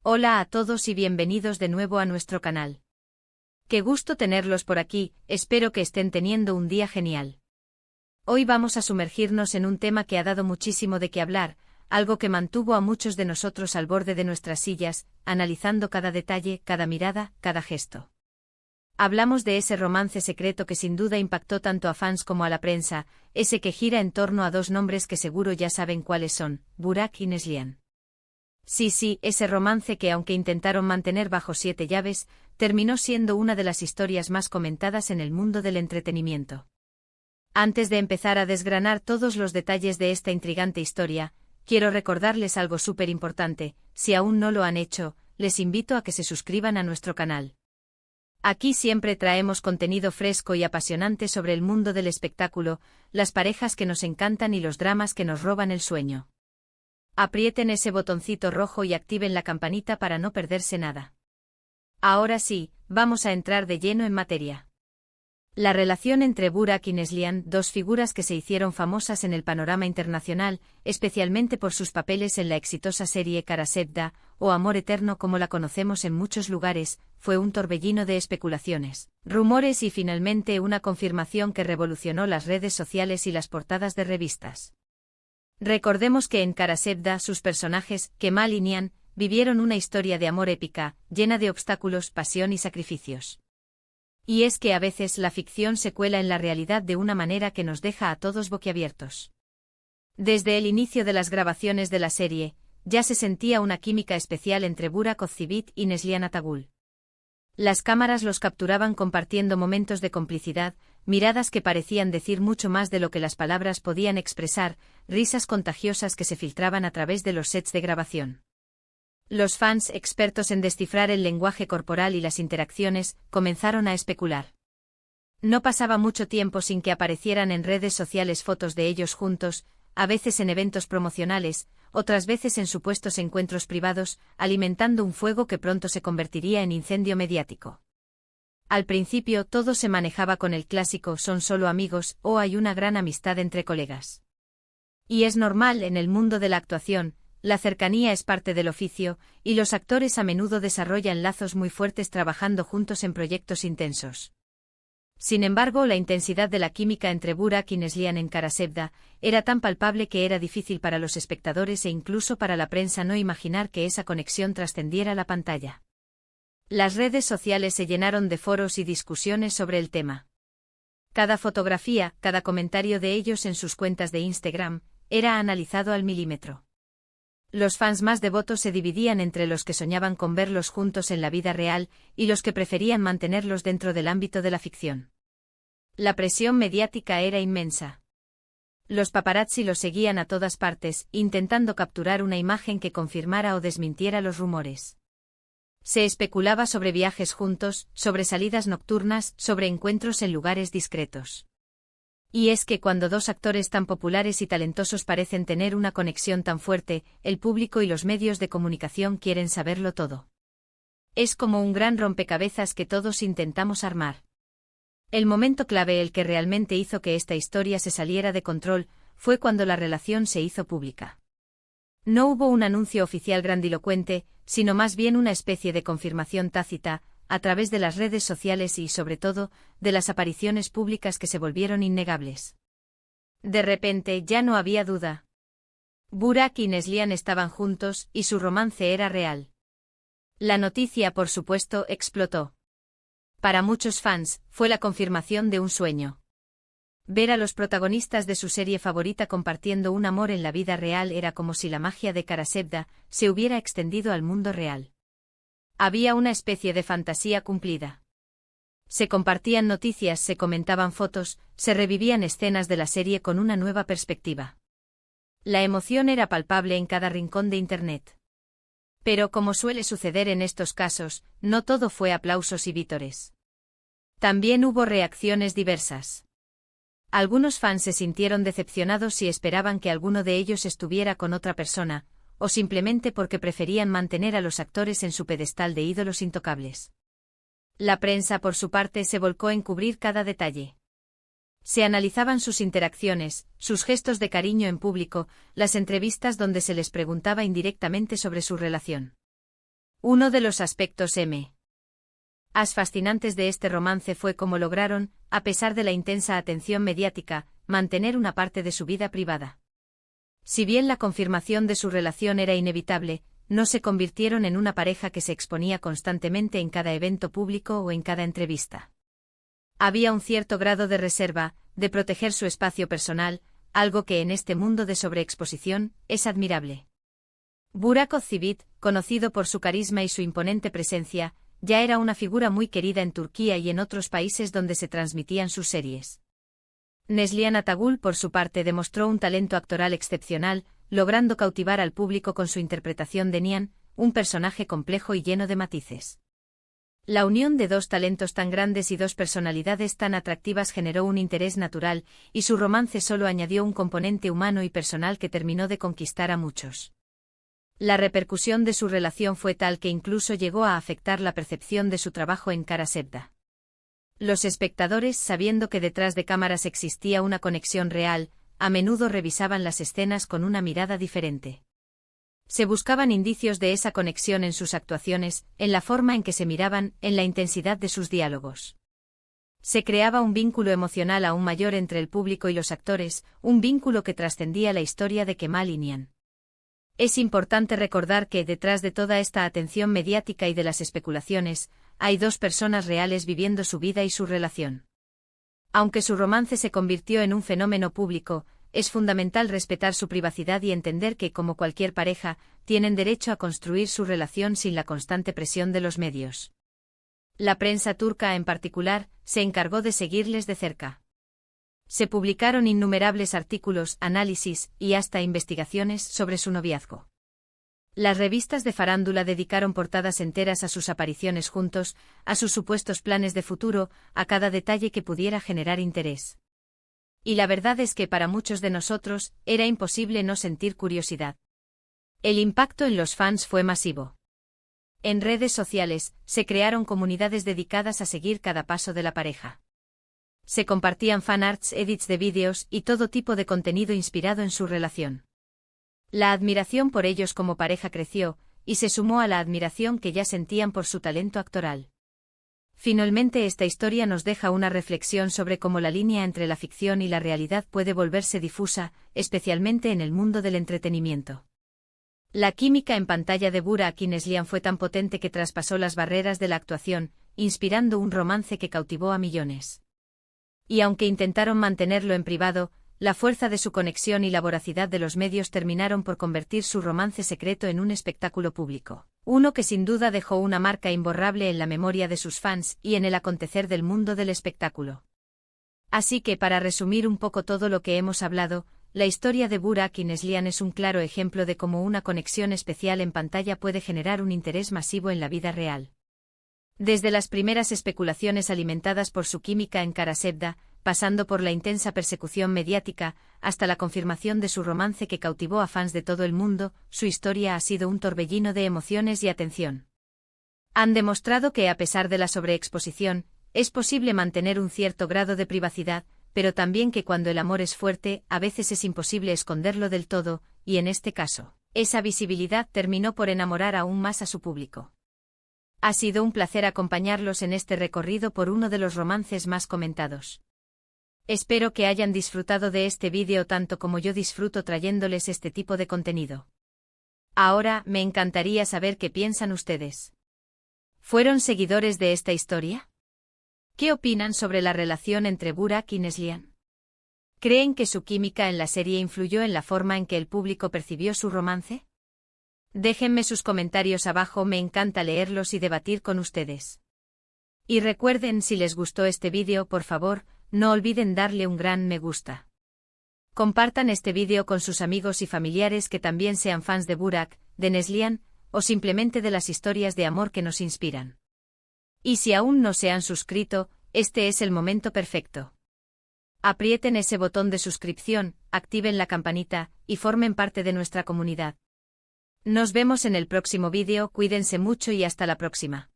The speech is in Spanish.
Hola a todos y bienvenidos de nuevo a nuestro canal. Qué gusto tenerlos por aquí, espero que estén teniendo un día genial. Hoy vamos a sumergirnos en un tema que ha dado muchísimo de qué hablar, algo que mantuvo a muchos de nosotros al borde de nuestras sillas, analizando cada detalle, cada mirada, cada gesto. Hablamos de ese romance secreto que sin duda impactó tanto a fans como a la prensa, ese que gira en torno a dos nombres que seguro ya saben cuáles son, Burak y Neslihan. Sí, ese romance que aunque intentaron mantener bajo 7 llaves, terminó siendo una de las historias más comentadas en el mundo del entretenimiento. Antes de empezar a desgranar todos los detalles de esta intrigante historia, quiero recordarles algo súper importante: si aún no lo han hecho, les invito a que se suscriban a nuestro canal. Aquí siempre traemos contenido fresco y apasionante sobre el mundo del espectáculo, las parejas que nos encantan y los dramas que nos roban el sueño. Aprieten ese botoncito rojo y activen la campanita para no perderse nada. Ahora sí, vamos a entrar de lleno en materia. La relación entre Burak y Neslihan, dos figuras que se hicieron famosas en el panorama internacional, especialmente por sus papeles en la exitosa serie Kara Sevda, o Amor Eterno como la conocemos en muchos lugares, fue un torbellino de especulaciones, rumores y finalmente una confirmación que revolucionó las redes sociales y las portadas de revistas. Recordemos que en Kara Sevda sus personajes, Kemal y Nihan, vivieron una historia de amor épica, llena de obstáculos, pasión y sacrificios. Y es que a veces la ficción se cuela en la realidad de una manera que nos deja a todos boquiabiertos. Desde el inicio de las grabaciones de la serie, ya se sentía una química especial entre Burak Özçivit y Neslihan Atagül. Las cámaras los capturaban compartiendo momentos de complicidad, miradas que parecían decir mucho más de lo que las palabras podían expresar, risas contagiosas que se filtraban a través de los sets de grabación. Los fans, expertos en descifrar el lenguaje corporal y las interacciones, comenzaron a especular. No pasaba mucho tiempo sin que aparecieran en redes sociales fotos de ellos juntos, a veces en eventos promocionales, otras veces en supuestos encuentros privados, alimentando un fuego que pronto se convertiría en incendio mediático. Al principio todo se manejaba con el clásico «son solo amigos» o «hay una gran amistad entre colegas». Y es normal en el mundo de la actuación, la cercanía es parte del oficio, y los actores a menudo desarrollan lazos muy fuertes trabajando juntos en proyectos intensos. Sin embargo, la intensidad de la química entre Burak y Neslihan en Kara Sevda era tan palpable que era difícil para los espectadores e incluso para la prensa no imaginar que esa conexión trascendiera la pantalla. Las redes sociales se llenaron de foros y discusiones sobre el tema. Cada fotografía, cada comentario de ellos en sus cuentas de Instagram, era analizado al milímetro. Los fans más devotos se dividían entre los que soñaban con verlos juntos en la vida real y los que preferían mantenerlos dentro del ámbito de la ficción. La presión mediática era inmensa. Los paparazzi los seguían a todas partes, intentando capturar una imagen que confirmara o desmintiera los rumores. Se especulaba sobre viajes juntos, sobre salidas nocturnas, sobre encuentros en lugares discretos. Y es que cuando dos actores tan populares y talentosos parecen tener una conexión tan fuerte, el público y los medios de comunicación quieren saberlo todo. Es como un gran rompecabezas que todos intentamos armar. El momento clave, el que realmente hizo que esta historia se saliera de control, fue cuando la relación se hizo pública. No hubo un anuncio oficial grandilocuente, sino más bien una especie de confirmación tácita, a través de las redes sociales y, sobre todo, de las apariciones públicas que se volvieron innegables. De repente ya no había duda. Burak y Neslihan estaban juntos, y su romance era real. La noticia, por supuesto, explotó. Para muchos fans, fue la confirmación de un sueño. Ver a los protagonistas de su serie favorita compartiendo un amor en la vida real era como si la magia de Kara Sevda se hubiera extendido al mundo real. Había una especie de fantasía cumplida. Se compartían noticias, se comentaban fotos, se revivían escenas de la serie con una nueva perspectiva. La emoción era palpable en cada rincón de Internet. Pero como suele suceder en estos casos, no todo fue aplausos y vítores. También hubo reacciones diversas. Algunos fans se sintieron decepcionados y esperaban que alguno de ellos estuviera con otra persona, o simplemente porque preferían mantener a los actores en su pedestal de ídolos intocables. La prensa, por su parte, se volcó en cubrir cada detalle. Se analizaban sus interacciones, sus gestos de cariño en público, las entrevistas donde se les preguntaba indirectamente sobre su relación. Uno de los aspectos más fascinantes de este romance fue cómo lograron, a pesar de la intensa atención mediática, mantener una parte de su vida privada. Si bien la confirmación de su relación era inevitable, no se convirtieron en una pareja que se exponía constantemente en cada evento público o en cada entrevista. Había un cierto grado de reserva, de proteger su espacio personal, algo que en este mundo de sobreexposición es admirable. Burak Özçivit, conocido por su carisma y su imponente presencia, ya era una figura muy querida en Turquía y en otros países donde se transmitían sus series. Neslihan Atagül, por su parte, demostró un talento actoral excepcional, logrando cautivar al público con su interpretación de Nihan, un personaje complejo y lleno de matices. La unión de dos talentos tan grandes y dos personalidades tan atractivas generó un interés natural, y su romance solo añadió un componente humano y personal que terminó de conquistar a muchos. La repercusión de su relación fue tal que incluso llegó a afectar la percepción de su trabajo en Kara Sevda. Los espectadores, sabiendo que detrás de cámaras existía una conexión real, a menudo revisaban las escenas con una mirada diferente. Se buscaban indicios de esa conexión en sus actuaciones, en la forma en que se miraban, en la intensidad de sus diálogos. Se creaba un vínculo emocional aún mayor entre el público y los actores, un vínculo que trascendía la historia de Kemal y Nihan. Es importante recordar que, detrás de toda esta atención mediática y de las especulaciones, hay dos personas reales viviendo su vida y su relación. Aunque su romance se convirtió en un fenómeno público, es fundamental respetar su privacidad y entender que, como cualquier pareja, tienen derecho a construir su relación sin la constante presión de los medios. La prensa turca, en particular, se encargó de seguirles de cerca. Se publicaron innumerables artículos, análisis y hasta investigaciones sobre su noviazgo. Las revistas de farándula dedicaron portadas enteras a sus apariciones juntos, a sus supuestos planes de futuro, a cada detalle que pudiera generar interés. Y la verdad es que para muchos de nosotros, era imposible no sentir curiosidad. El impacto en los fans fue masivo. En redes sociales, se crearon comunidades dedicadas a seguir cada paso de la pareja. Se compartían fanarts, edits de vídeos y todo tipo de contenido inspirado en su relación. La admiración por ellos como pareja creció, y se sumó a la admiración que ya sentían por su talento actoral. Finalmente, esta historia nos deja una reflexión sobre cómo la línea entre la ficción y la realidad puede volverse difusa, especialmente en el mundo del entretenimiento. La química en pantalla de Burak y Neslihan fue tan potente que traspasó las barreras de la actuación, inspirando un romance que cautivó a millones. Y aunque intentaron mantenerlo en privado, la fuerza de su conexión y la voracidad de los medios terminaron por convertir su romance secreto en un espectáculo público. Uno que sin duda dejó una marca imborrable en la memoria de sus fans y en el acontecer del mundo del espectáculo. Así que, para resumir un poco todo lo que hemos hablado, la historia de Burak y Neslihan es un claro ejemplo de cómo una conexión especial en pantalla puede generar un interés masivo en la vida real. Desde las primeras especulaciones alimentadas por su química en Kara Sevda, pasando por la intensa persecución mediática, hasta la confirmación de su romance que cautivó a fans de todo el mundo, su historia ha sido un torbellino de emociones y atención. Han demostrado que, a pesar de la sobreexposición, es posible mantener un cierto grado de privacidad, pero también que cuando el amor es fuerte, a veces es imposible esconderlo del todo, y en este caso, esa visibilidad terminó por enamorar aún más a su público. Ha sido un placer acompañarlos en este recorrido por uno de los romances más comentados. Espero que hayan disfrutado de este vídeo tanto como yo disfruto trayéndoles este tipo de contenido. Ahora, me encantaría saber qué piensan ustedes. ¿Fueron seguidores de esta historia? ¿Qué opinan sobre la relación entre Burak y Neslihan? ¿Creen que su química en la serie influyó en la forma en que el público percibió su romance? Déjenme sus comentarios abajo, me encanta leerlos y debatir con ustedes. Y recuerden, si les gustó este vídeo, por favor, no olviden darle un gran me gusta. Compartan este vídeo con sus amigos y familiares que también sean fans de Burak, de Neslihan, o simplemente de las historias de amor que nos inspiran. Y si aún no se han suscrito, este es el momento perfecto. Aprieten ese botón de suscripción, activen la campanita, y formen parte de nuestra comunidad. Nos vemos en el próximo vídeo, cuídense mucho y hasta la próxima.